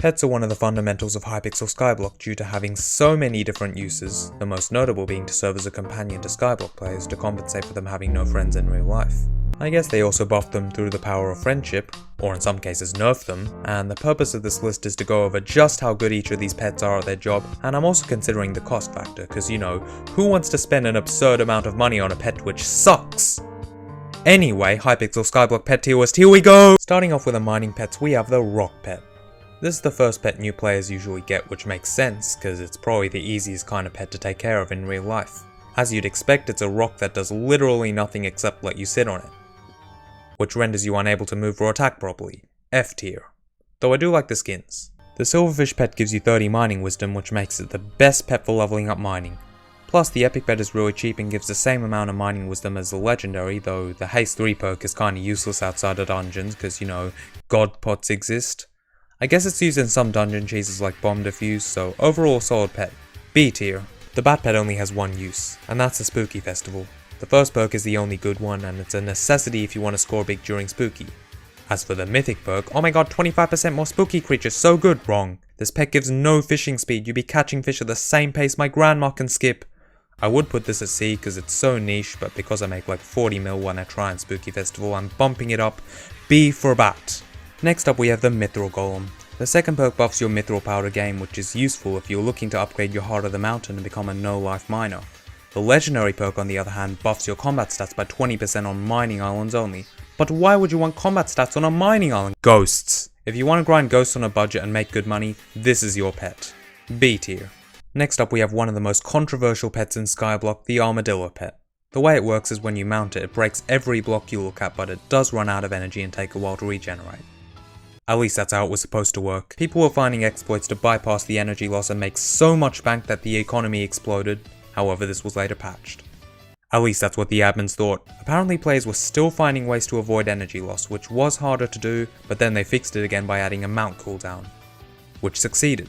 Pets are one of the fundamentals of Hypixel SkyBlock due to having so many different uses, the most notable being to serve as a companion to SkyBlock players to compensate for them having no friends in real life. I guess they also buff them through the power of friendship, or in some cases nerf them, and the purpose of this list is to go over just how good each of these pets are at their job, and I'm also considering the cost factor, cause you know, who wants to spend an absurd amount of money on a pet which sucks? Anyway, Hypixel SkyBlock pet tier list, here we go! Starting off with the mining pets, we have the rock pet. This is the first pet new players usually get, which makes sense, cause it's probably the easiest kind of pet to take care of in real life. As you'd expect, it's a rock that does literally nothing except let you sit on it, which renders you unable to move or attack properly. F tier. Though I do like the skins. The silverfish pet gives you 30 mining wisdom, which makes it the best pet for leveling up mining. Plus the epic pet is really cheap and gives the same amount of mining wisdom as the legendary, though the haste 3 perk is kinda useless outside of dungeons cause you know, god pots exist. I guess it's used in some dungeon cheeses like bomb defuse, so overall solid pet. B tier. The bat pet only has one use, and that's the spooky festival. The first perk is the only good one, and it's a necessity if you want to score big during spooky. As for the mythic perk, oh my god, 25% more spooky creatures, so good! Wrong. This pet gives no fishing speed, you'd be catching fish at the same pace my grandma can skip. I would put this at C because it's so niche, but because I make like 40 mil when I try on spooky festival, I'm bumping it up. B for bat. Next up we have the mithril golem. The second perk buffs your mithril powder game, which is useful if you're looking to upgrade your Heart of the Mountain and become a no-life miner. The legendary perk on the other hand buffs your combat stats by 20% on mining islands only. But why would you want combat stats on a mining island? Ghosts. If you want to grind ghosts on a budget and make good money, this is your pet. B tier. Next up we have one of the most controversial pets in Skyblock, the armadillo pet. The way it works is when you mount it, it breaks every block you look at, but it does run out of energy and take a while to regenerate. At least that's how it was supposed to work. People were finding exploits to bypass the energy loss and make so much bank that the economy exploded. However, this was later patched. At least that's what the admins thought. Apparently players were still finding ways to avoid energy loss, which was harder to do, but then they fixed it again by adding a mount cooldown, which succeeded.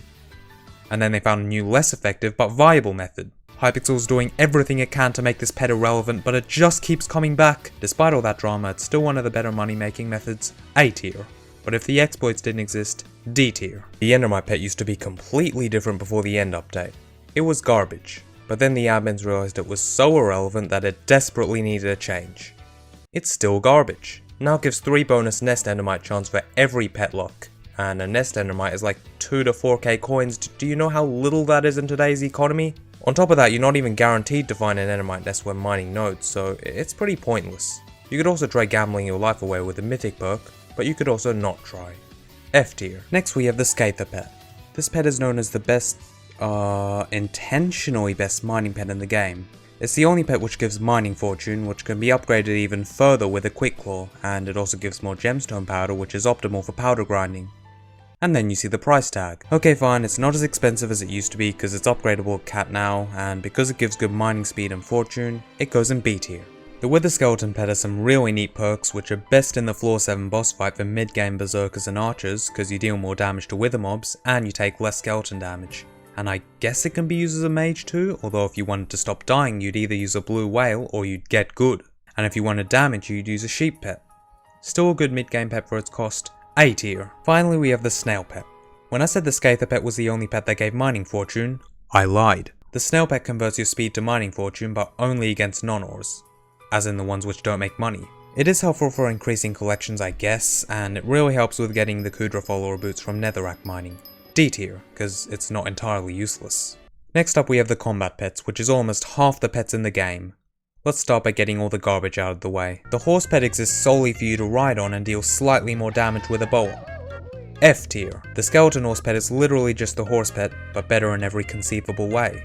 And then they found a new, less effective but viable method. Hypixel's doing everything it can to make this pet irrelevant, but it just keeps coming back. Despite all that drama, it's still one of the better money making methods. A tier. But if the exploits didn't exist, D tier. The Endermite pet used to be completely different before the end update. It was garbage. But then the admins realized it was so irrelevant that it desperately needed a change. It's still garbage. Now it gives 3 bonus nest endermite chance for every pet lock. And a nest endermite is like 2 to 4k coins. Do you know how little that is in today's economy? On top of that, you're not even guaranteed to find an endermite nest when mining nodes, so it's pretty pointless. You could also try gambling your life away with a mythic perk, but you could also not try. F tier. Next we have the Scather pet. This pet is known as the best, intentionally best mining pet in the game. It's the only pet which gives mining fortune, which can be upgraded even further with a quick claw, and it also gives more gemstone powder, which is optimal for powder grinding. And then you see the price tag. Okay fine, it's not as expensive as it used to be because it's upgradable at cat now, and because it gives good mining speed and fortune, it goes in B tier. The Wither Skeleton pet has some really neat perks which are best in the floor 7 boss fight for mid-game berserkers and archers because you deal more damage to wither mobs and you take less skeleton damage. And I guess it can be used as a mage too, although if you wanted to stop dying you'd either use a blue whale or you'd get good. And if you wanted damage you'd use a sheep pet. Still a good mid-game pet for its cost. A tier. Finally we have the snail pet. When I said the Scather pet was the only pet that gave mining fortune, I lied. The snail pet converts your speed to mining fortune but only against non-ores, as in the ones which don't make money. It is helpful for increasing collections I guess, and it really helps with getting the Kudra follower boots from netherrack mining. D tier, because it's not entirely useless. Next up we have the combat pets, which is almost half the pets in the game. Let's start by getting all the garbage out of the way. The horse pet exists solely for you to ride on and deal slightly more damage with a bow. F tier. The skeleton horse pet is literally just the horse pet, but better in every conceivable way.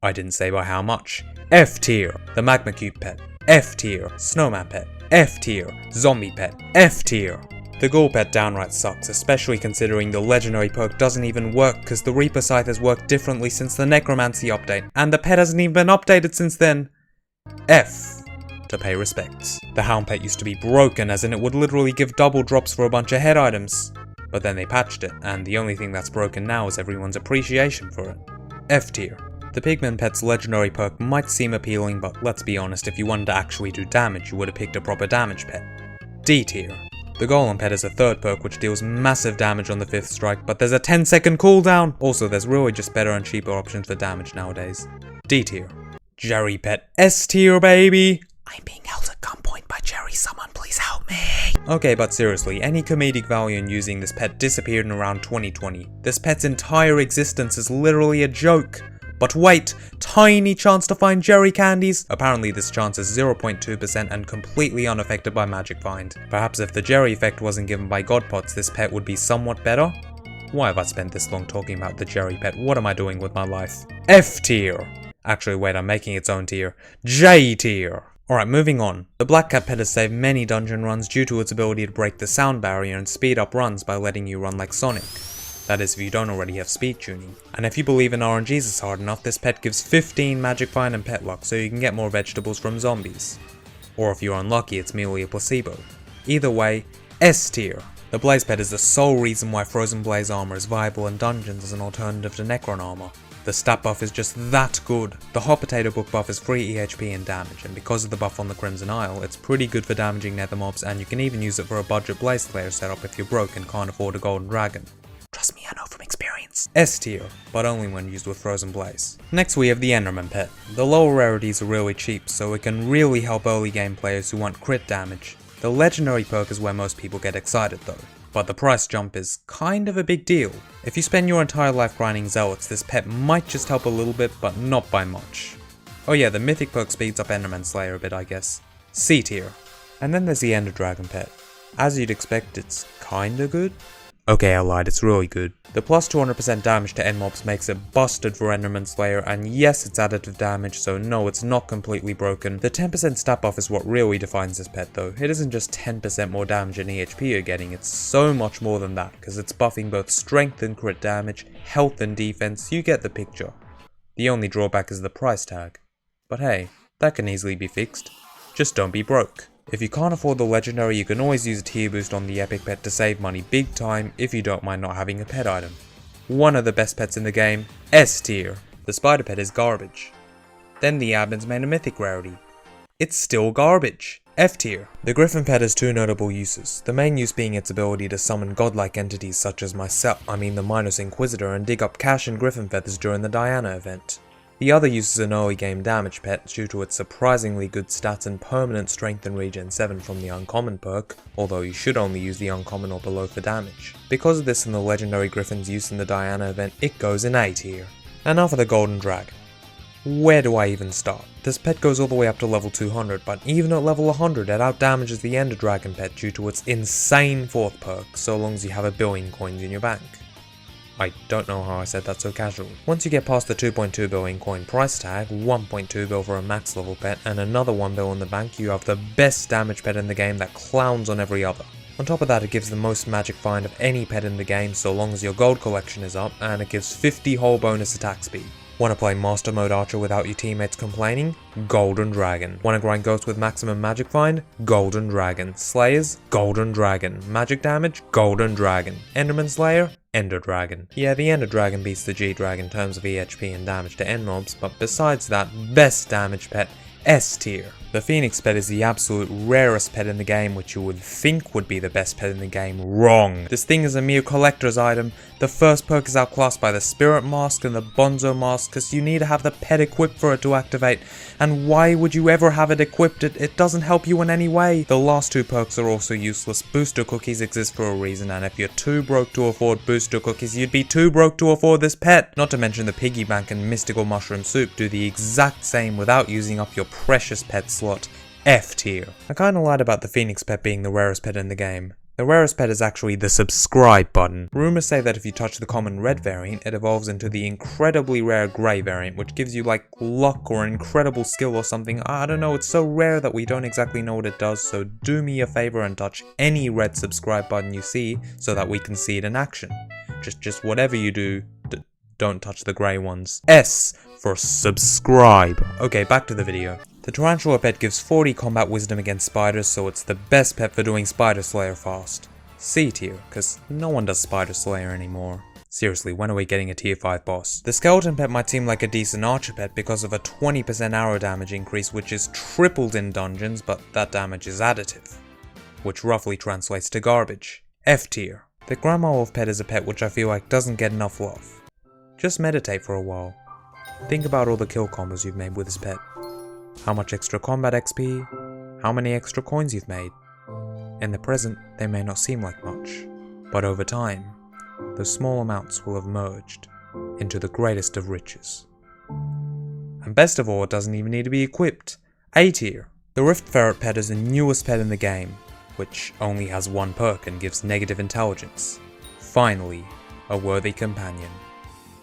I didn't say by how much. F tier. The magma cube pet. F tier. Snowman pet. F tier. Zombie pet. F tier. The ghoul pet downright sucks, especially considering the legendary perk doesn't even work because the Reaper Scythe has worked differently since the Necromancy update, and the pet hasn't even been updated since then. F. To pay respects. The hound pet used to be broken, as in it would literally give double drops for a bunch of head items. But then they patched it, and the only thing that's broken now is everyone's appreciation for it. F tier. The pigman pet's legendary perk might seem appealing, but let's be honest, if you wanted to actually do damage, you would have picked a proper damage pet. D tier. The golem pet is a third perk which deals massive damage on the 5th strike, but there's a 10-second cooldown! Also, there's really just better and cheaper options for damage nowadays. D tier. Jerry pet S tier, baby! I'm being held at gunpoint by Jerry, someone please help me! Okay, but seriously, any comedic value in using this pet disappeared in around 2020. This pet's entire existence is literally a joke. But wait, tiny chance to find Jerry candies? Apparently this chance is 0.2% and completely unaffected by magic find. Perhaps if the Jerry effect wasn't given by god pots, this pet would be somewhat better? Why have I spent this long talking about the Jerry pet? What am I doing with my life? F tier! Actually wait, I'm making its own tier. J tier! Alright, moving on. The Black Cat pet has saved many dungeon runs due to its ability to break the sound barrier and speed up runs by letting you run like Sonic. That is if you don't already have speed tuning. And if you believe in RNGs is hard enough, this pet gives 15 magic find and pet luck so you can get more vegetables from zombies. Or if you're unlucky, it's merely a placebo. Either way, S tier. The Blaze pet is the sole reason why Frozen Blaze armor is viable in dungeons as an alternative to Necron armor. The stat buff is just that good. The Hot Potato Book buff is free EHP and damage, and because of the buff on the Crimson Isle, it's pretty good for damaging nether mobs, and you can even use it for a budget Blaze Slayer setup if you're broke and can't afford a golden dragon. Trust me, I know from experience. S tier, but only when used with Frozen Blaze. Next we have the Enderman pet. The lower rarities are really cheap, so it can really help early game players who want crit damage. The legendary perk is where most people get excited though. But the price jump is kind of a big deal. If you spend your entire life grinding Zealots, this pet might just help a little bit, but not by much. Oh yeah, the mythic perk speeds up Enderman Slayer a bit, I guess. C tier. And then there's the Ender Dragon pet. As you'd expect, it's kinda good. Okay, I lied, it's really good. The plus 200% damage to end mobs makes it busted for Enderman Slayer, and yes, it's additive damage, so no, it's not completely broken. The 10% stat buff is what really defines this pet though. It isn't just 10% more damage in EHP you're getting, it's so much more than that, because it's buffing both strength and crit damage, health and defense, you get the picture. The only drawback is the price tag. But hey, that can easily be fixed. Just don't be broke. If you can't afford the legendary, you can always use a tier boost on the epic pet to save money big time if you don't mind not having a pet item. One of the best pets in the game, S tier. The spider pet is garbage. Then the admins made a mythic rarity. It's still garbage. F tier. The griffin pet has two notable uses, the main use being its ability to summon godlike entities such as the Minos Inquisitor, and dig up cash and griffin feathers during the Diana event. The other use is an early game damage pet due to its surprisingly good stats and permanent strength and regen 7 from the uncommon perk, although you should only use the uncommon or below for damage. Because of this and the legendary griffin's use in the Diana event, it goes in A tier. And now for the golden dragon. Where do I even start? This pet goes all the way up to level 200, but even at level 100 it outdamages the Ender Dragon pet due to its insane 4th perk, so long as you have 1 billion coins in your bank. I don't know how I said that so casually. Once you get past the 2.2 billion coin price tag, 1.2 bill for a max level pet, and another 1 bill in the bank, you have the best damage pet in the game that clowns on every other. On top of that, it gives the most magic find of any pet in the game so long as your gold collection is up, and it gives 50 whole bonus attack speed. Want to play Master Mode Archer without your teammates complaining? Golden Dragon. Want to grind Ghosts with maximum magic find? Golden Dragon. Slayers? Golden Dragon. Magic damage? Golden Dragon. Enderman Slayer? Ender Dragon. Yeah, the Ender Dragon beats the G Dragon in terms of EHP and damage to end mobs, but besides that, best damage pet, S tier. The Phoenix pet is the absolute rarest pet in the game, which you would think would be the best pet in the game. Wrong. This thing is a mere collector's item. The first perk is outclassed by the Spirit Mask and the Bonzo Mask because you need to have the pet equipped for it to activate. And why would you ever have it equipped? It doesn't help you in any way. The last 2 perks are also useless. Booster cookies exist for a reason, and if you're too broke to afford booster cookies, you'd be too broke to afford this pet. Not to mention the piggy bank and mystical mushroom soup do the exact same without using up your precious pet slot. F tier. I kinda lied about the Phoenix pet being the rarest pet in the game. The rarest pet is actually the subscribe button. Rumors say that if you touch the common red variant, it evolves into the incredibly rare grey variant, which gives you like luck or incredible skill or something. I don't know, it's so rare that we don't exactly know what it does, so do me a favor and touch any red subscribe button you see so that we can see it in action. Just whatever you do, don't touch the grey ones. S for subscribe. Okay, back to the video. The Tarantula pet gives 40 combat wisdom against spiders, so it's the best pet for doing Spider Slayer fast. C tier, cause no one does Spider Slayer anymore. Seriously, when are we getting a tier 5 boss? The Skeleton pet might seem like a decent archer pet because of a 20% arrow damage increase which is tripled in dungeons, but that damage is additive. which roughly translates to garbage. F tier. The Grandma Wolf pet is a pet which I feel like doesn't get enough love. Just meditate for a while. Think about all the kill combos you've made with this pet. How much extra combat XP, how many extra coins you've made. In the present, they may not seem like much, but over time, those small amounts will have merged into the greatest of riches. And best of all, it doesn't even need to be equipped. A tier. The Rift Ferret pet is the newest pet in the game, which only has one perk and gives negative intelligence. Finally, a worthy companion.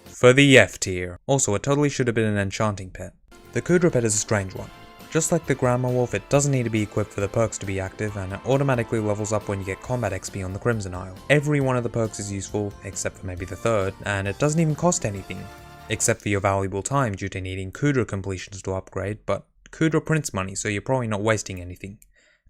For the F tier. Also, it totally should have been an enchanting pet. The Kudra pet is a strange one. Just like the Grandma Wolf, it doesn't need to be equipped for the perks to be active, and it automatically levels up when you get combat XP on the Crimson Isle. Every one of the perks is useful, except for maybe the third, and it doesn't even cost anything, except for your valuable time due to needing Kudra completions to upgrade, but Kudra prints money, so you're probably not wasting anything.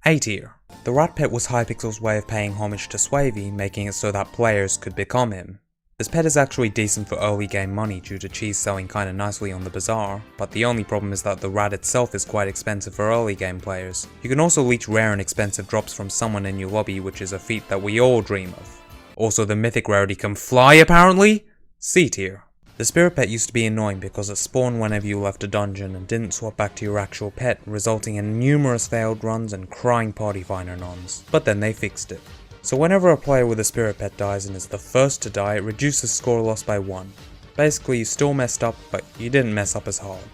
A tier. The rat pet was Hypixel's way of paying homage to Swavey, making it so that players could become him. This pet is actually decent for early game money due to cheese selling kinda nicely on the bazaar, but the only problem is that the rat itself is quite expensive for early game players. You can also leech rare and expensive drops from someone in your lobby, which is a feat that we all dream of. Also, the mythic rarity can fly apparently? C tier. The spirit pet used to be annoying because it spawned whenever you left a dungeon and didn't swap back to your actual pet, resulting in numerous failed runs and crying party finder nons, but then they fixed it. So whenever a player with a spirit pet dies and is the first to die, it reduces score loss by 1. Basically, you still messed up, but you didn't mess up as hard.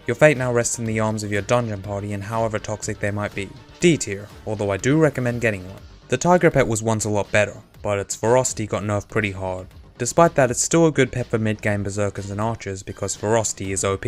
Your fate now rests in the arms of your dungeon party and however toxic they might be. D tier, although I do recommend getting one. The tiger pet was once a lot better, but its ferocity got nerfed pretty hard. Despite that, it's still a good pet for mid-game berserkers and archers because ferocity is OP.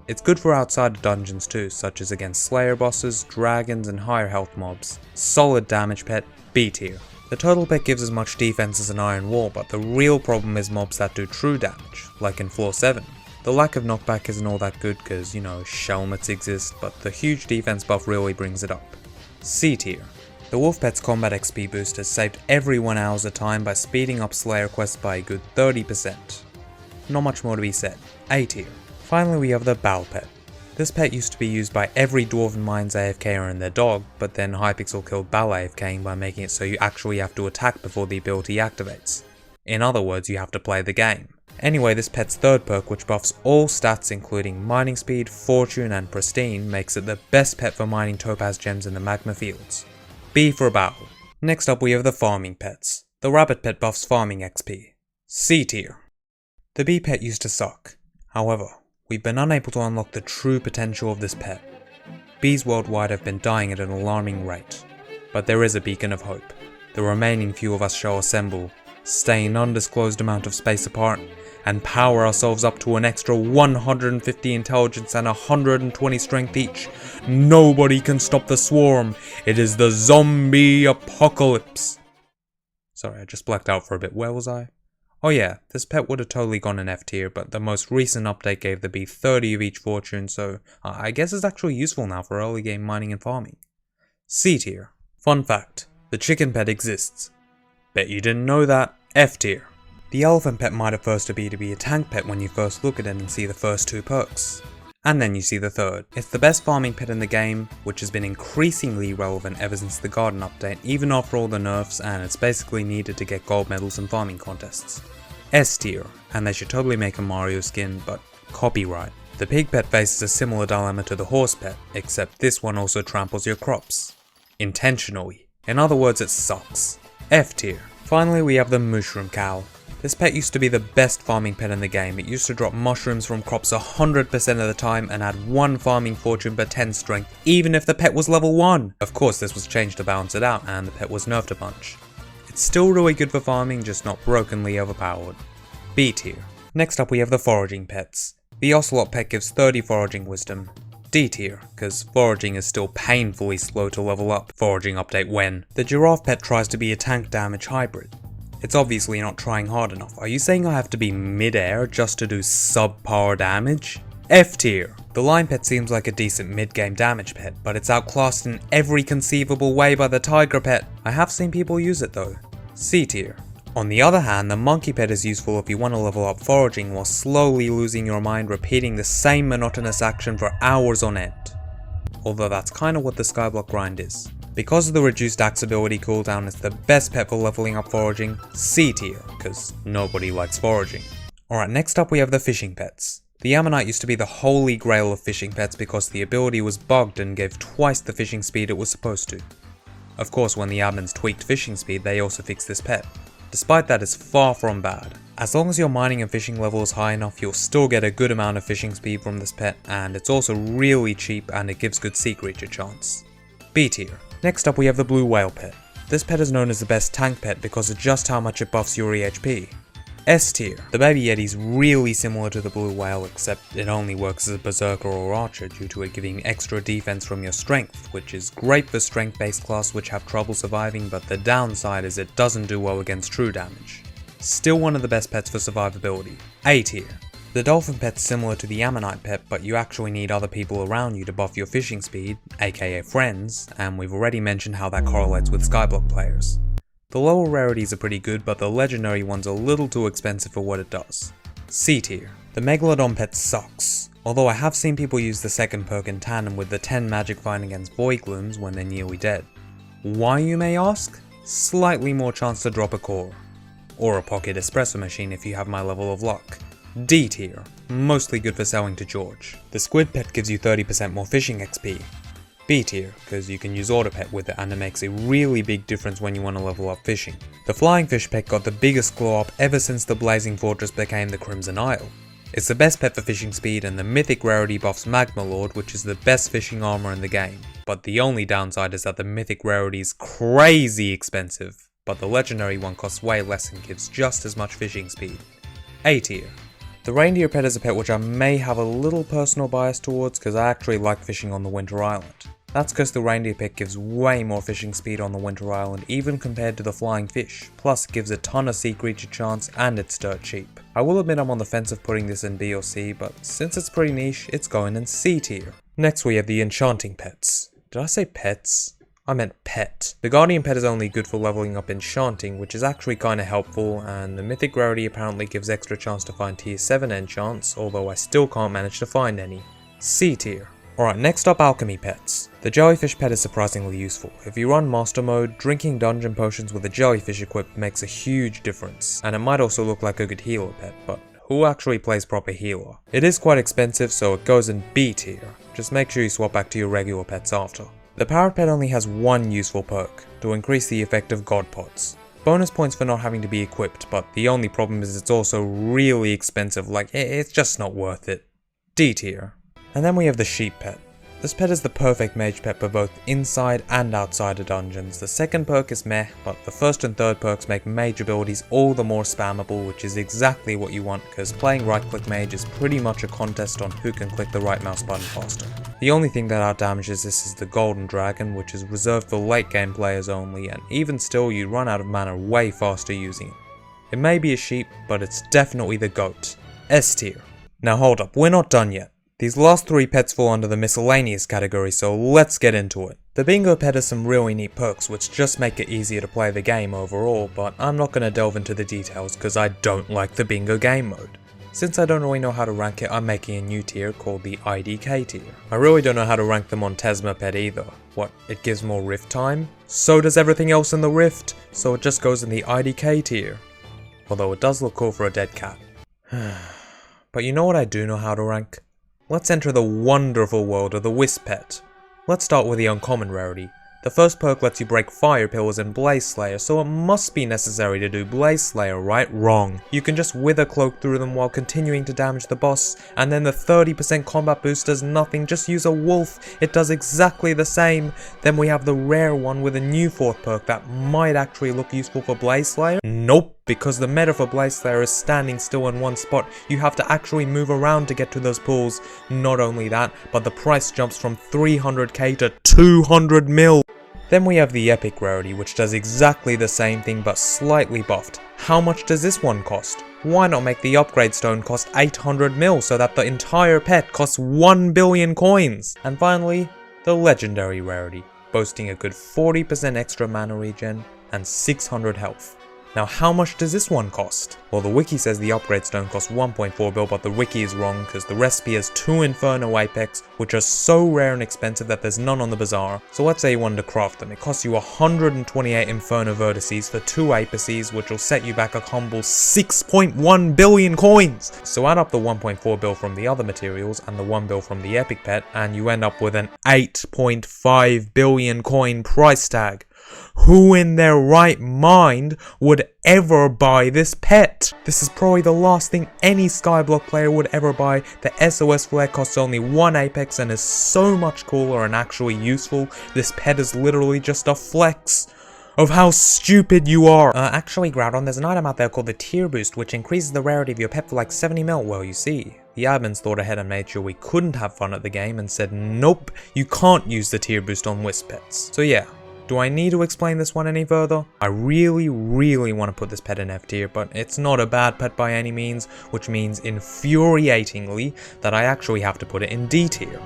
It's good for outside dungeons too, such as against slayer bosses, dragons and higher health mobs. Solid damage pet, B tier. The turtle pet gives as much defense as an iron wall, but the real problem is mobs that do true damage, like in floor 7. The lack of knockback isn't all that good cause, you know, shelmets exist, but the huge defense buff really brings it up. C tier. The wolf pet's combat XP boost has saved every 1 hour's of time by speeding up slayer quests by a good 30%. Not much more to be said. A tier. Finally we have the Bal pet. This pet used to be used by every Dwarven Mines AFKer and their dog, but then Hypixel killed Bal AFKing by making it so you actually have to attack before the ability activates. In other words, you have to play the game. Anyway, this pet's third perk, which buffs all stats including mining speed, fortune and pristine, makes it the best pet for mining topaz gems in the magma fields. B for Bal. Next up we have the farming pets. The rabbit pet buffs farming XP. C tier. The bee pet used to suck. However, we've been unable to unlock the true potential of this pet. Bees worldwide have been dying at an alarming rate. But there is a beacon of hope. The remaining few of us shall assemble, stay an undisclosed amount of space apart, and power ourselves up to an extra 150 intelligence and 120 strength each. Nobody can stop the swarm. It is the zombie apocalypse. Sorry, I just blacked out for a bit. Where was I? Oh yeah, this pet would have totally gone in F tier, but the most recent update gave the bee 30 of each fortune, so I guess it's actually useful now for early game mining and farming. C tier. Fun fact, the chicken pet exists. Bet you didn't know that. F tier. The elephant pet might at first appear to be a tank pet when you first look at it and see the first 2 perks. And then you see the third. It's the best farming pet in the game, which has been increasingly relevant ever since the garden update, even after all the nerfs, and it's basically needed to get gold medals in farming contests. S tier, and they should totally make a Mario skin, but copyright. The pig pet faces a similar dilemma to the horse pet, except this one also tramples your crops. Intentionally. In other words, it sucks. F tier. Finally we have the mooshroom cow. This pet used to be the best farming pet in the game. It used to drop mushrooms from crops 100% of the time and add 1 farming fortune per 10 strength, even if the pet was level 1. Of course this was changed to balance it out and the pet was nerfed a bunch. It's still really good for farming, just not brokenly overpowered. B tier. Next up we have the foraging pets. The ocelot pet gives 30 foraging wisdom. D tier, cause foraging is still painfully slow to level up. Foraging update when. The giraffe pet tries to be a tank damage hybrid. It's obviously not trying hard enough. Are you saying I have to be mid-air just to do subpar damage? F tier. The lion pet seems like a decent mid-game damage pet, but it's outclassed in every conceivable way by the tiger pet. I have seen people use it though. C tier. On the other hand, the monkey pet is useful if you want to level up foraging while slowly losing your mind repeating the same monotonous action for hours on end. Although that's kinda what the skyblock grind is. Because of the reduced axe ability cooldown, it's the best pet for leveling up foraging, C tier, because nobody likes foraging. Alright, next up we have the fishing pets. The Ammonite used to be the holy grail of fishing pets because the ability was bugged and gave twice the fishing speed it was supposed to. Of course, when the admins tweaked fishing speed, they also fixed this pet. Despite that, it's far from bad. As long as your mining and fishing level is high enough, you'll still get a good amount of fishing speed from this pet, and it's also really cheap and it gives good sea creature chance. B tier. Next up we have the blue whale pet. This pet is known as the best tank pet because of just how much it buffs your EHP. S tier. The baby yeti's really similar to the blue whale, except it only works as a berserker or archer due to it giving extra defense from your strength, which is great for strength based class which have trouble surviving, but the downside is it doesn't do well against true damage. Still one of the best pets for survivability. A tier. The dolphin pet's similar to the ammonite pet, but you actually need other people around you to buff your fishing speed, aka friends, and we've already mentioned how that correlates with skyblock players. The lower rarities are pretty good, but the legendary one's a little too expensive for what it does. C tier. The Megalodon pet sucks, although I have seen people use the second perk in tandem with the 10 magic find against void glooms when they're nearly dead. Why, you may ask? Slightly more chance to drop a core. Or a pocket espresso machine if you have my level of luck. D tier. Mostly good for selling to George. The squid pet gives you 30% more fishing XP. B tier, because you can use auto pet with it and it makes a really big difference when you want to level up fishing. The flying fish pet got the biggest glow up ever since the Blazing Fortress became the Crimson Isle. It's the best pet for fishing speed, and the mythic rarity buffs Magma Lord, which is the best fishing armor in the game. But the only downside is that the mythic rarity is crazy expensive, but the legendary one costs way less and gives just as much fishing speed. A tier. The reindeer pet is a pet which I may have a little personal bias towards because I actually like fishing on the Winter Island. That's because the reindeer pet gives way more fishing speed on the Winter Island even compared to the flying fish, plus it gives a ton of sea creature chance and it's dirt cheap. I will admit I'm on the fence of putting this in B or C, but since it's pretty niche, it's going in C tier. Next we have the enchanting pets. Did I say pets? I meant pet. The guardian pet is only good for leveling up enchanting, which is actually kinda helpful, and the mythic rarity apparently gives extra chance to find tier 7 enchants, although I still can't manage to find any. C tier. Alright, next up alchemy pets. The jellyfish pet is surprisingly useful. If you run master mode, drinking dungeon potions with a jellyfish equipped makes a huge difference, and it might also look like a good healer pet, but who actually plays proper healer? It is quite expensive, so it goes in B tier. Just make sure you swap back to your regular pets after. The parrot pet only has one useful perk, to increase the effect of god pots. Bonus points for not having to be equipped, but the only problem is it's also really expensive, like it's just not worth it. D tier. And then we have the sheep pet. This pet is the perfect mage pet for both inside and outside of dungeons. The second perk is meh, but the first and third perks make mage abilities all the more spammable, which is exactly what you want because playing right click mage is pretty much a contest on who can click the right mouse button faster. The only thing that outdamages this is the golden dragon, which is reserved for late game players only, and even still you run out of mana way faster using it. It may be a sheep, but it's definitely the goat. S tier. Now hold up, we're not done yet. These last three pets fall under the miscellaneous category, so let's get into it. The bingo pet has some really neat perks which just make it easier to play the game overall, but I'm not going to delve into the details because I don't like the bingo game mode. Since I don't really know how to rank it, I'm making a new tier called the IDK tier. I really don't know how to rank the Montezma pet either. What, it gives more rift time? So does everything else in the rift, so it just goes in the IDK tier. Although it does look cool for a dead cat. But you know what I do know how to rank? Let's enter the wonderful world of the wisp pet. Let's start with the uncommon rarity. The first perk lets you break fire pillars and blaze slayer, so it must be necessary to do blaze slayer, right? Wrong. You can just wither cloak through them while continuing to damage the boss, and then the 30% combat boost does nothing, just use a wolf, it does exactly the same. Then we have the rare one with a new fourth perk that might actually look useful for blaze slayer. Nope, because the meta for blaze slayer is standing still in one spot. You have to actually move around to get to those pools. Not only that, but the price jumps from 300k to 200 mil. Then we have the epic rarity, which does exactly the same thing but slightly buffed. How much does this one cost? Why not make the upgrade stone cost 800 mil so that the entire pet costs 1 billion coins? And finally, the legendary rarity, boasting a good 40% extra mana regen and 600 health. Now how much does this one cost? Well, the wiki says the upgrades don't cost 1.4 bill, but the wiki is wrong because the recipe has 2 Inferno Apex, which are so rare and expensive that there's none on the bazaar. So let's say you wanted to craft them. It costs you 128 Inferno vertices for 2 Apices, which will set you back a humble 6.1 billion coins. So add up the 1.4 bill from the other materials and the 1 bill from the epic pet, and you end up with an 8.5 billion coin price tag. Who in their right mind would ever buy this pet? This is probably the last thing any Skyblock player would ever buy. The SOS flare costs only 1 Apex and is so much cooler and actually useful. This pet is literally just a flex of how stupid you are. Actually, Groudon, there's an item out there called the Tier Boost, which increases the rarity of your pet for like 70 mil. Well, you see, the admins thought ahead and made sure we couldn't have fun at the game and said, nope, you can't use the Tier Boost on wisp pets. So yeah. Do I need to explain this one any further? I really want to put this pet in F tier, but it's not a bad pet by any means, which means infuriatingly that I actually have to put it in D tier.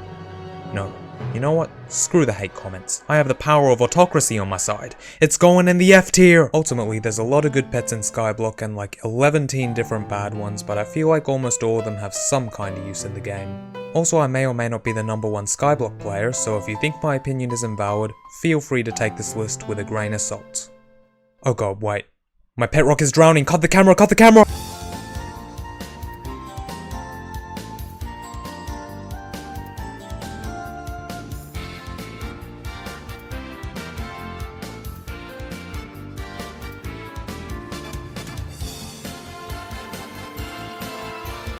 No, you know what? Screw the hate comments. I have the power of autocracy on my side. It's going in the F tier! Ultimately, there's a lot of good pets in Skyblock and like 11 different bad ones, but I feel like almost all of them have some kind of use in the game. Also, I may or may not be the #1 Skyblock player, so if you think my opinion is invalid, feel free to take this list with a grain of salt. Oh god, wait. My pet rock is drowning! Cut the camera! Cut the camera!